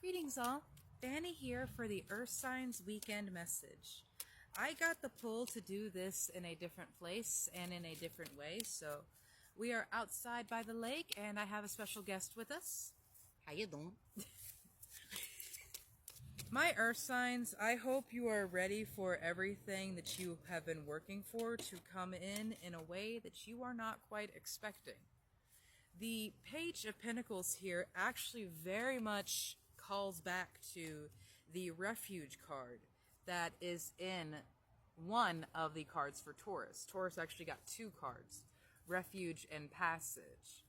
Greetings all, Vanna here for the Earth Signs Weekend Message. I got the pull to do this in a different place and in a different way, so we are outside by the lake and I have a special guest with us. How you doing? My Earth Signs, I hope you are ready for everything that you have been working for to come in a way that you are not quite expecting. The Page of Pentacles here actually very much calls back to the Refuge card that is in one of the cards for Taurus. Taurus actually got two cards, Refuge and Passage.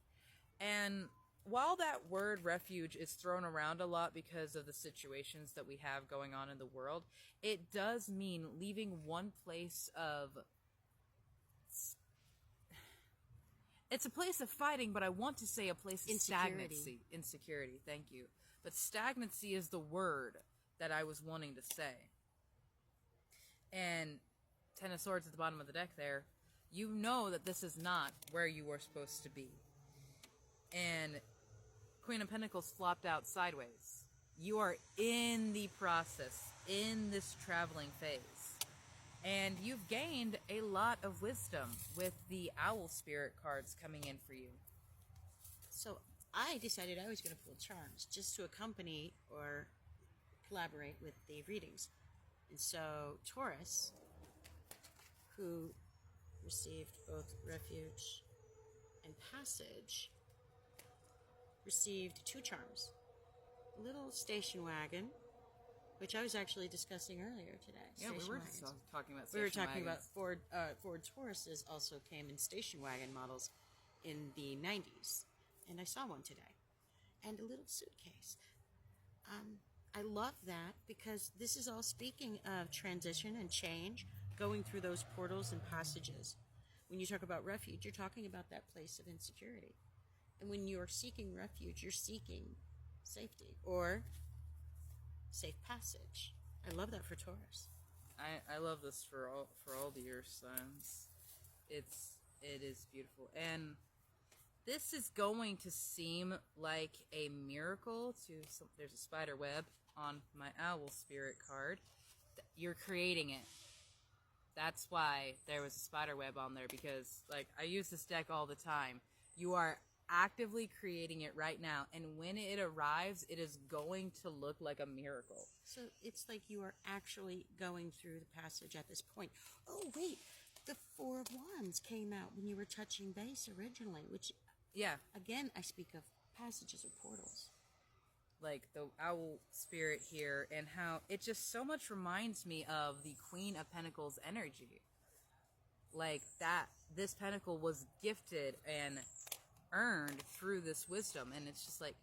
And while that word refuge is thrown around a lot because of the situations that we have going on in the world, it does mean leaving one place of... It's a place of fighting, but I want to say a place of stagnancy. Insecurity, thank you. But stagnancy is the word that I was wanting to say. And Ten of Swords at the bottom of the deck there, you know that this is not where you are supposed to be. And Queen of Pentacles flopped out sideways. You are in the process, in this traveling phase. And you've gained a lot of wisdom with the Owl Spirit cards coming in for you. So I decided I was going to pull charms just to accompany or collaborate with the readings. And so Taurus, who received both Refuge and Passage, received two charms. A little station wagon, which I was actually discussing earlier today. Yeah, we were talking about station We were talking wagons. about Ford Tauruses also came in station wagon models in the 90s. And I saw one today. And a little suitcase. I love that because this is all speaking of transition and change, going through those portals and passages. When you talk about refuge, you're talking about that place of insecurity. And when you're seeking refuge, you're seeking safety or safe passage. I love that for Taurus. I love this for all the Earth signs. It is beautiful, and this is going to seem like a miracle to some. There's a spider web on my Owl Spirit card. You're creating it. That's why there was a spider web on there, because like I use this deck all the time. You are actively creating it right now, and when it arrives, it is going to look like a miracle. So it's like you are actually going through the passage at this point. Oh wait, the Four of Wands came out when you were touching base originally, which, yeah, again, I speak of passages or portals. Like the Owl Spirit here, and how it just so much reminds me of the Queen of Pentacles energy. Like that, this pentacle was gifted and earned through this wisdom, and it's just like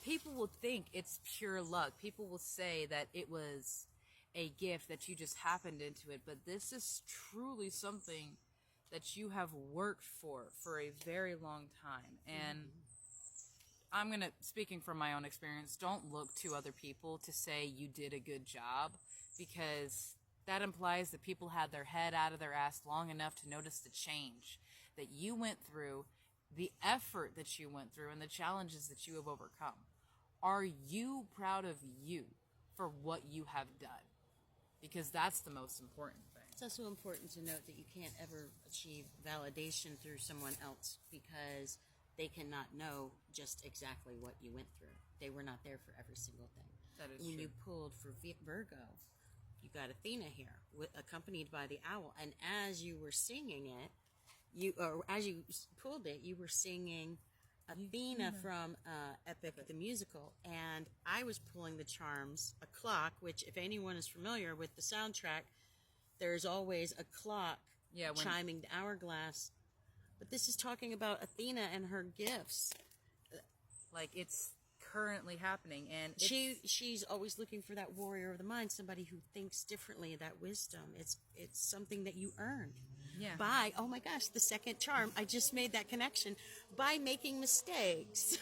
people will think it's pure luck. People will say that it was a gift that you just happened into it, but this is truly something that you have worked for a very long time. And I'm gonna, speaking from my own experience, don't look to other people to say you did a good job, because that implies that people had their head out of their ass long enough to notice the change that you went through, the effort that you went through, and the challenges that you have overcome. Are you proud of you for what you have done? Because that's the most important thing. It's also important to note that you can't ever achieve validation through someone else, because they cannot know just exactly what you went through. They were not there for every single thing. That is when true. you pulled for Virgo, you got Athena here, accompanied by the owl, and as you were singing it, as you pulled it, you were singing Athena from Epic the Musical, and I was pulling the charms, a clock, which if anyone is familiar with the soundtrack, there's always a clock chiming the hourglass. But this is talking about Athena and her gifts. Like, it's currently happening, and she's always looking for that warrior of the mind, somebody who thinks differently, that wisdom. It's something that you earned. Yeah. By, oh my gosh, the second charm, I just made that connection, by making mistakes.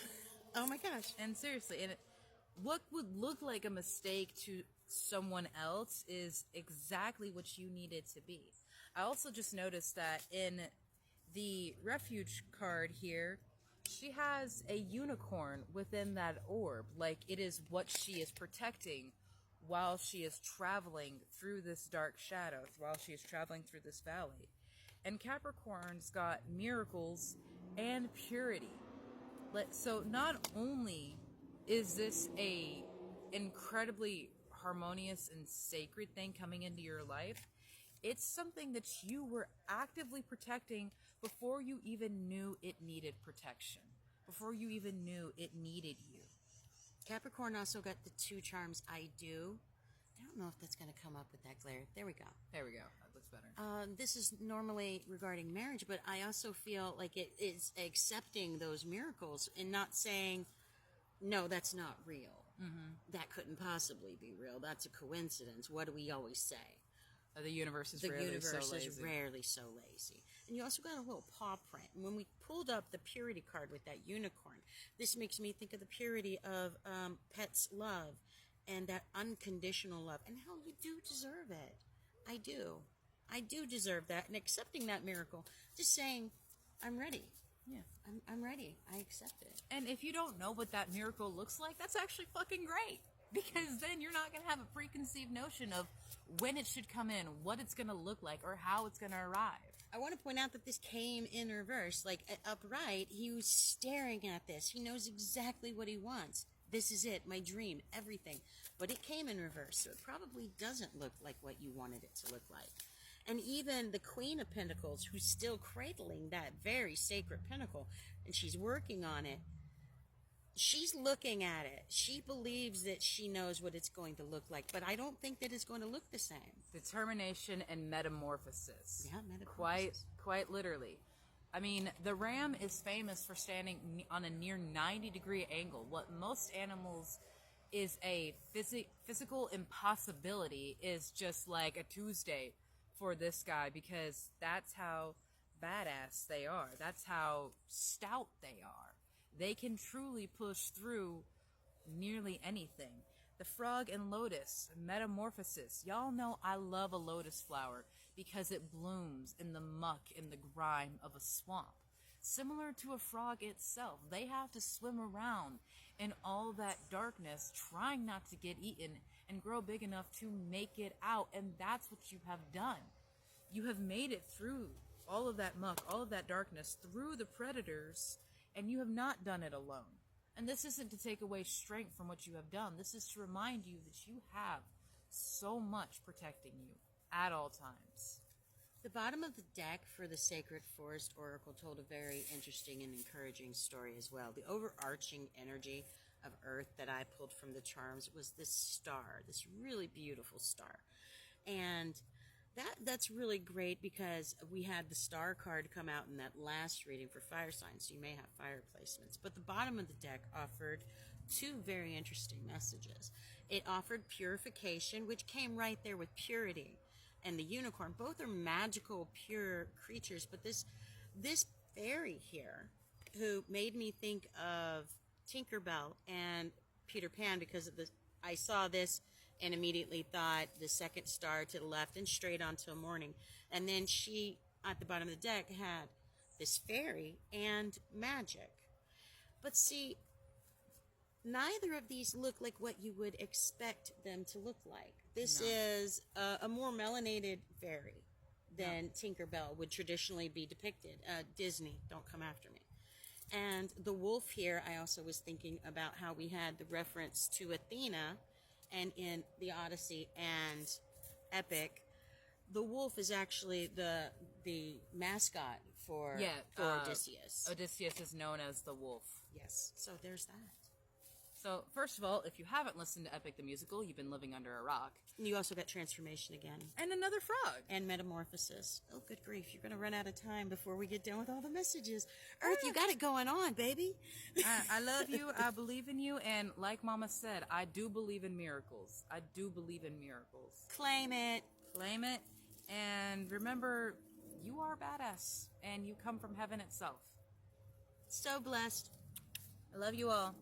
Oh my gosh. And seriously, and what would look like a mistake to someone else is exactly what you needed to be. I also just noticed that in the Refuge card here, she has a unicorn within that orb. Like, it is what she is protecting while she is traveling through this dark shadow, while she is traveling through this valley. And Capricorn's got miracles and purity. So not only is this a incredibly harmonious and sacred thing coming into your life, it's something that you were actively protecting before you even knew it needed protection, before you even knew it needed you. Capricorn also got the 2 charms, I do. I don't know if that's going to come up with that glare. There we go. There we go. That looks better. This is normally regarding marriage, but I also feel like it is accepting those miracles and not saying, no, that's not real. That couldn't possibly be real. That's a coincidence. What do we always say? The universe is rarely so lazy. And you also got a little paw print. And when we pulled up the purity card with that unicorn, this makes me think of the purity of Pet's love and that unconditional love and how you do deserve it. I do. I do deserve that. And accepting that miracle, just saying, I'm ready. Yeah. I'm ready. I accept it. And if you don't know what that miracle looks like, that's actually fucking great. Because then you're not going to have a preconceived notion of when it should come in, what it's going to look like, or how it's going to arrive. I want to point out that this came in reverse. Like, upright, he was staring at this. He knows exactly what he wants. This is it, my dream, everything. But it came in reverse, so it probably doesn't look like what you wanted it to look like. And even the Queen of Pentacles, who's still cradling that very sacred pentacle, and she's working on it, she's looking at it. She believes that she knows what it's going to look like, but I don't think that it's going to look the same. Determination and metamorphosis. Yeah, metamorphosis. Quite literally. I mean, the ram is famous for standing on a near 90-degree angle. What most animals is a physical impossibility is just like a Tuesday for this guy, because that's how badass they are. That's how stout they are. They can truly push through nearly anything. The frog and lotus, metamorphosis. Y'all know I love a lotus flower because it blooms in the muck and the grime of a swamp. Similar to a frog itself, they have to swim around in all that darkness, trying not to get eaten and grow big enough to make it out. And that's what you have done. You have made it through all of that muck, all of that darkness, through the predators, and you have not done it alone. And this isn't to take away strength from what you have done. This is to remind you that you have so much protecting you at all times. The bottom of the deck for the Sacred Forest Oracle told a very interesting and encouraging story as well. The overarching energy of Earth that I pulled from the charms was this star, this really beautiful star. And that's really great because we had the star card come out in that last reading for fire signs, so you may have fire placements. But the bottom of the deck offered 2 very interesting messages. It offered purification, which came right there with purity, and the unicorn. Both are magical, pure creatures, but this fairy here, who made me think of Tinkerbell and Peter Pan, because of this, I saw this and immediately thought the second star to the left and straight on till morning. And then she, at the bottom of the deck, had this fairy and magic. But see, neither of these look like what you would expect them to look like. This is a more melanated fairy than Tinkerbell would traditionally be depicted. Disney, don't come after me. And the wolf here, I also was thinking about how we had the reference to Athena, and in the Odyssey and Epic, the wolf is actually the mascot for Odysseus. Odysseus is known as the wolf. Yes, so there's that. So, first of all, if you haven't listened to Epic the Musical, you've been living under a rock. And you also got transformation again. And another frog. And metamorphosis. Oh, good grief. You're going to run out of time before we get done with all the messages. Earth, you got it going on, baby. I love you. I believe in you. And like Mama said, I do believe in miracles. I do believe in miracles. Claim it. Claim it. And remember, you are badass. And you come from heaven itself. So blessed. I love you all.